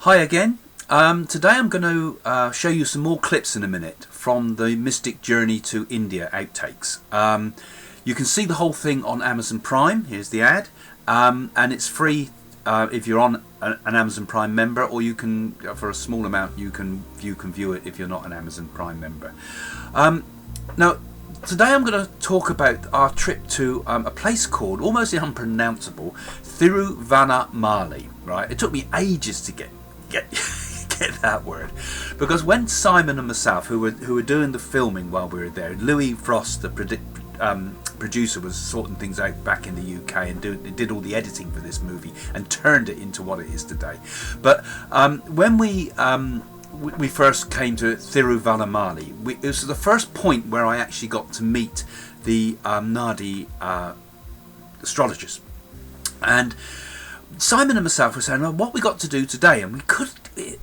Hi again. Today I'm going to show you some more clips in a minute from the Mystic Journey to India outtakes. You can see the whole thing on Amazon Prime. Here's the ad, and it's free if you're on an Amazon Prime member, or you can, for a small amount, you can view it if you're not an Amazon Prime member. Now, today I'm going to talk about our trip to a place called, almost unpronounceable, Thiruvannamali. Right? It took me ages to get that word, because when Simon and myself, who were doing the filming while we were there, Louis Frost, the producer, was sorting things out back in the UK and did all the editing for this movie and turned it into what it is today. But when we first came to Thiruvannamali, it was the first point where I actually got to meet the Nadi astrologers. And Simon and myself were saying, well, what we got to do today, and we could,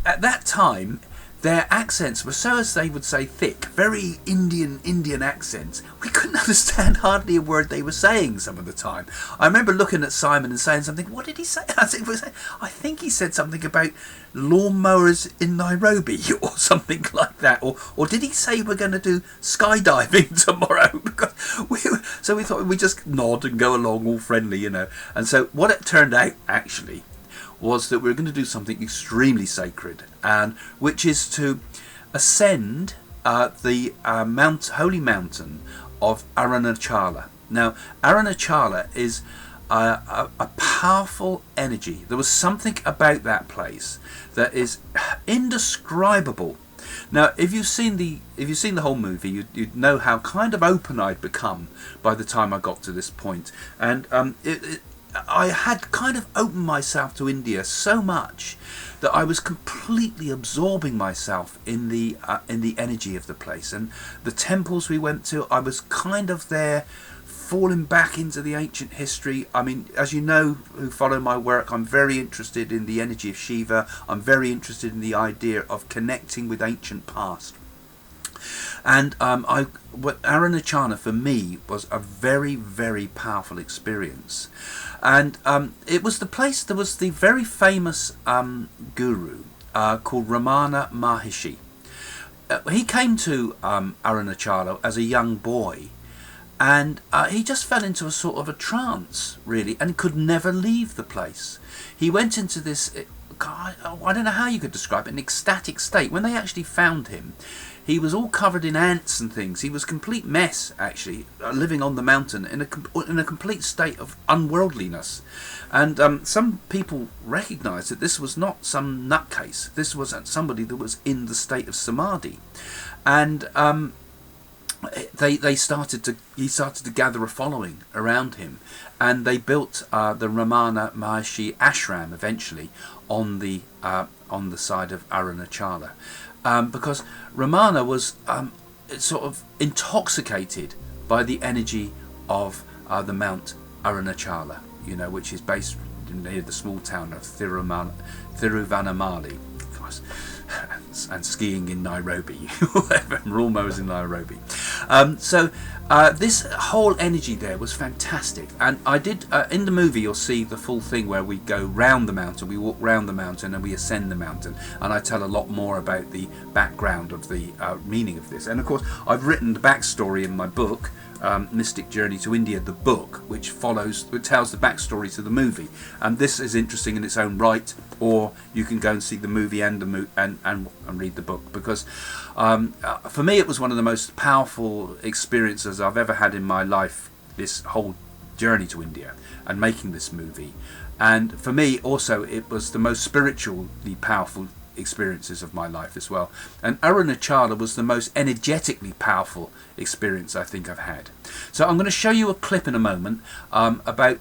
at that time, their accents were so, as they would say, thick, very Indian accents. We couldn't understand hardly a word they were saying some of the time. I remember looking at Simon and saying something. What did he say? I think he said something about lawnmowers in Nairobi or something like that. Or did he say we're going to do skydiving tomorrow? So we thought we'd just nod and go along all friendly, you know. And so what it turned out, actually, was that we were going to do something extremely sacred, and which is to ascend the holy mountain of Arunachala. Now, Arunachala is a powerful energy. There was something about that place that is indescribable. Now, if you've seen the whole movie, you'd know how kind of open I'd become by the time I got to this point, and I had kind of opened myself to India so much that I was completely absorbing myself in the energy of the place. And the temples we went to, I was kind of there, falling back into the ancient history. I mean, as you know, who follow my work, I'm very interested in the energy of Shiva. I'm very interested in the idea of connecting with ancient past. And Arunachala for me was a very, very powerful experience. And it was the place, there was the very famous guru called Ramana Maharshi. He came to Arunachala as a young boy, and he just fell into a sort of a trance, really, and could never leave the place. He went into this, I don't know how you could describe it, an ecstatic state. When they actually found him, he was all covered in ants and things. He was a complete mess, actually, living on the mountain in a complete state of unworldliness. And some people recognised that this was not some nutcase. This was somebody that was in the state of samadhi. And he started to gather a following around him, and they built the Ramana Maharshi ashram eventually on the side of Arunachala. Because Ramana was sort of intoxicated by the energy of the Mount Arunachala, you know, which is based near the small town of Thiruvannamali, of course, and skiing in Nairobi, whatever, lawnmowers in Nairobi. So this whole energy there was fantastic, and I did in the movie you'll see the full thing where we go round the mountain, we walk round the mountain and we ascend the mountain, and I tell a lot more about the background of the meaning of this. And of course I've written the backstory in my book, Mystic Journey to India, the book, which tells the backstory to the movie, and this is interesting in its own right, or you can go and see the movie and read the book, because for me it was one of the most powerful experiences I've ever had in my life, this whole journey to India and making this movie. And for me also it was the most spiritually powerful experiences of my life as well. And Arunachala was the most energetically powerful experience I think I've had. So I'm going to show you a clip in a moment about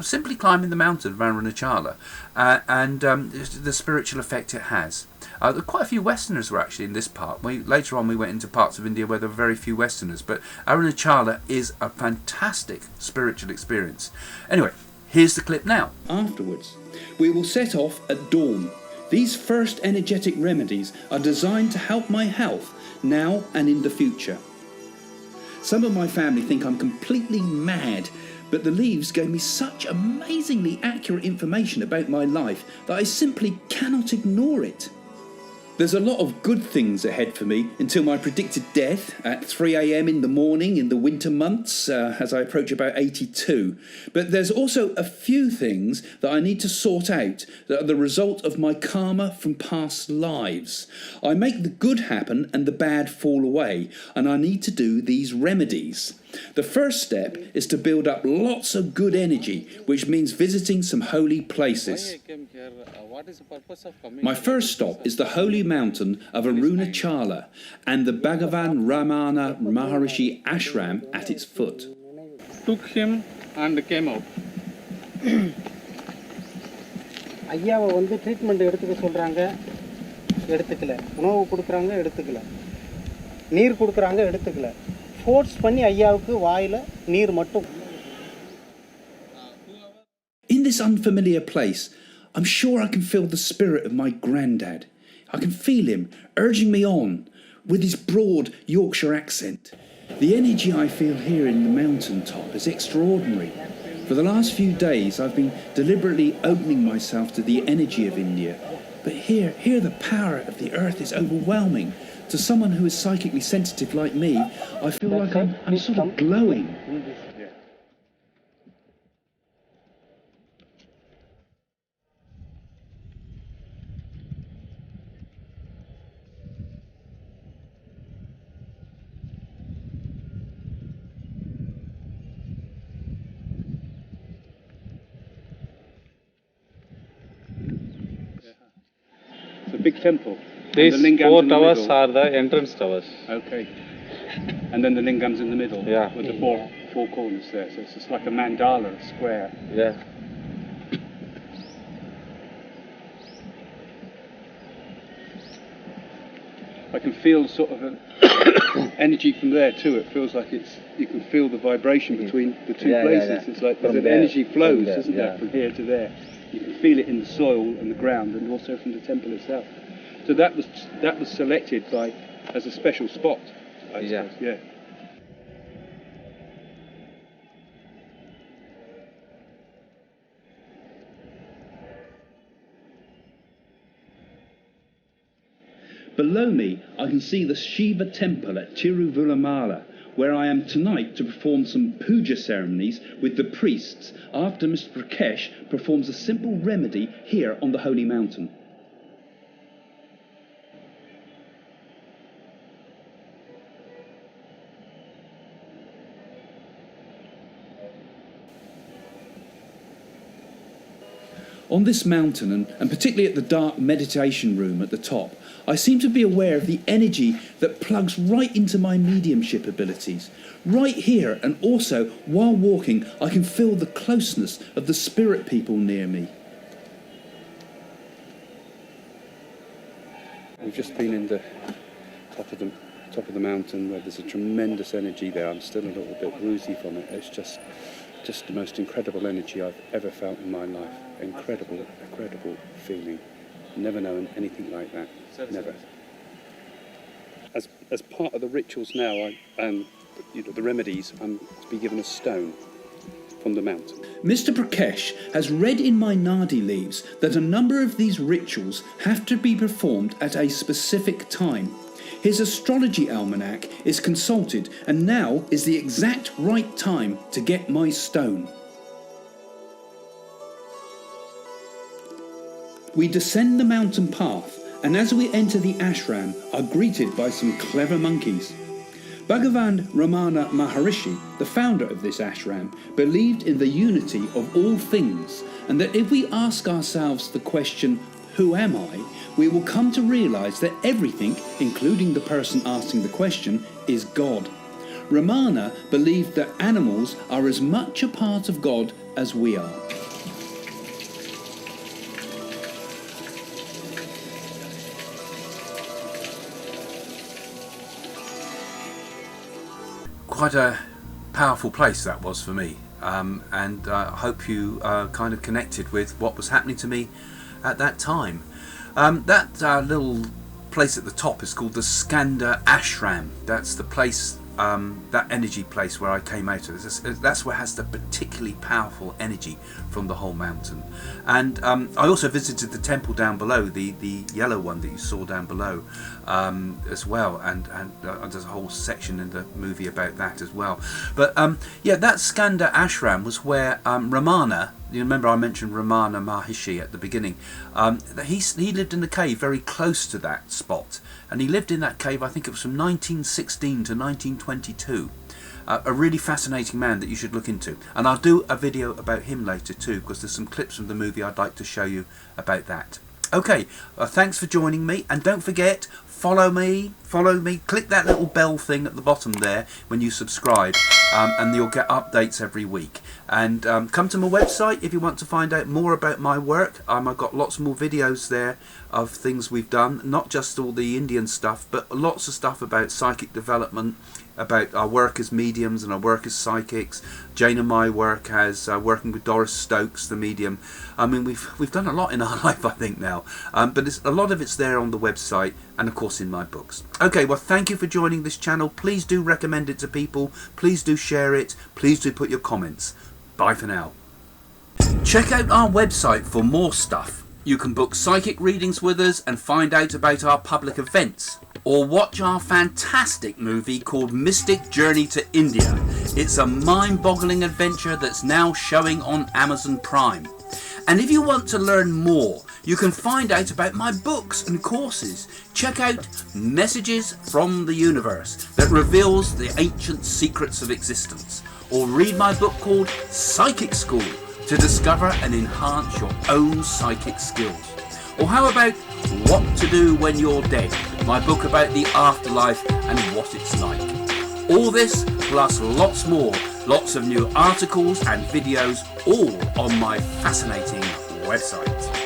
simply climbing the mountain of Arunachala and the spiritual effect it has. Quite a few Westerners were actually in this part. Later on we went into parts of India where there were very few Westerners, but Arunachala is a fantastic spiritual experience. Anyway, here's the clip now. Afterwards, we will set off at dawn. These first energetic remedies are designed to help my health now and in the future. Some of my family think I'm completely mad, but the leaves gave me such amazingly accurate information about my life that I simply cannot ignore it. There's a lot of good things ahead for me until my predicted death at 3 a.m. in the morning in the winter months as I approach about 82. But there's also a few things that I need to sort out that are the result of my karma from past lives. I make the good happen and the bad fall away, and I need to do these remedies. The first step is to build up lots of good energy, which means visiting some holy places. My first stop is the holy mountain of Arunachala and the Bhagavan Ramana Maharshi ashram at its foot. Took him and came out. ஐயாவை வந்து treatment எடுத்துக்க சொல்கிறாங்க, எடுத்துக்கல. உணவு கொடுக்குறாங்க, எடுத்துக்கல. நீர் கொடுக்குறாங்க, எடுத்துக்கல. ஃபோர்ஸ் பண்ணி ஐயாவுக்கு வாயில் நீர் மட்டும். In this unfamiliar place, I'm sure I can feel the spirit of my granddad. I can feel him urging me on with his broad Yorkshire accent. The energy I feel here in the mountain top is extraordinary. For the last few days I've been deliberately opening myself to the energy of India. But here the power of the earth is overwhelming. To someone who is psychically sensitive like me, I feel like I'm sort of glowing. It's a big temple. These the lingams 4 in the towers middle. are the entrance towers. Okay. And then the lingams in the middle. Yeah. With the four corners there. So it's just like a mandala, a square. Yeah. I can feel sort of an energy from there too. It feels like you can feel the vibration between the two places. Yeah. It's like From the there, energy flows, there, isn't there, yeah. from here to there. You can feel it in the soil and the ground, and also from the temple itself. So that was selected as a special spot, I suppose. Yeah. Below me, I can see the Shiva temple at Tiruvannamalai, where I am tonight to perform some puja ceremonies with the priests after Mr. Prakash performs a simple remedy here on the holy mountain. On this mountain, and particularly at the dark meditation room at the top, I seem to be aware of the energy that plugs right into my mediumship abilities. Right here, and also while walking, I can feel the closeness of the spirit people near me. We've just been in the top of the mountain where there's a tremendous energy there. I'm still a little bit woozy from it. It's just the most incredible energy I've ever felt in my life. Incredible feeling. Never known anything like that. Never. As part of the rituals now, the remedies, I'm to be given a stone from the mountain. Mr. Prakash has read in my nadi leaves that a number of these rituals have to be performed at a specific time. His astrology almanac is consulted, and now is the exact right time to get my stone. We descend the mountain path, and as we enter the ashram, are greeted by some clever monkeys. Bhagavan Ramana Maharshi, the founder of this ashram, believed in the unity of all things, and that if we ask ourselves the question, "Who am I?" we will come to realise that everything, including the person asking the question, is God. Ramana believed that animals are as much a part of God as we are. Quite a powerful place that was for me, and I hope you kind of connected with what was happening to me at that time. That little place at the top is called the Skandashram. That's the place that energy place where I came out of. That's where it has the particularly powerful energy from the whole mountain. And I also visited the temple down below, the yellow one that you saw down below, as well, and there's a whole section in the movie about that as well. But yeah, that Skandashram was where Ramana, you remember I mentioned Ramana Maharshi at the beginning, he lived in the cave very close to that spot, and he lived in that cave, I think it was from 1916 to 1922. A really fascinating man that you should look into, and I'll do a video about him later too, because there's some clips from the movie I'd like to show you about that. Okay, thanks for joining me, and don't forget, follow me, click that little bell thing at the bottom there when you subscribe, and you'll get updates every week. And come to my website if you want to find out more about my work. I've got lots more videos there of things we've done, not just all the Indian stuff, but lots of stuff about psychic development, about our work as mediums and our work as psychics. Jane and my work as working with Doris Stokes, the medium. I mean, we've done a lot in our life, I think, now. But a lot of it's there on the website, and of course in my books. Okay, well, thank you for joining this channel. Please do recommend it to people. Please do share it. Please do put your comments. Bye for now. Check out our website for more stuff. You can book psychic readings with us and find out about our public events, or watch our fantastic movie called Mystic Journey to India. It's a mind-boggling adventure that's now showing on Amazon Prime. And if you want to learn more, you can find out about my books and courses. Check out Messages from the Universe that reveals the ancient secrets of existence, or read my book called Psychic School to discover and enhance your own psychic skills. Or how about What to Do When You're Dead, my book about the afterlife and what it's like. All this plus lots more, lots of new articles and videos, all on my fascinating website.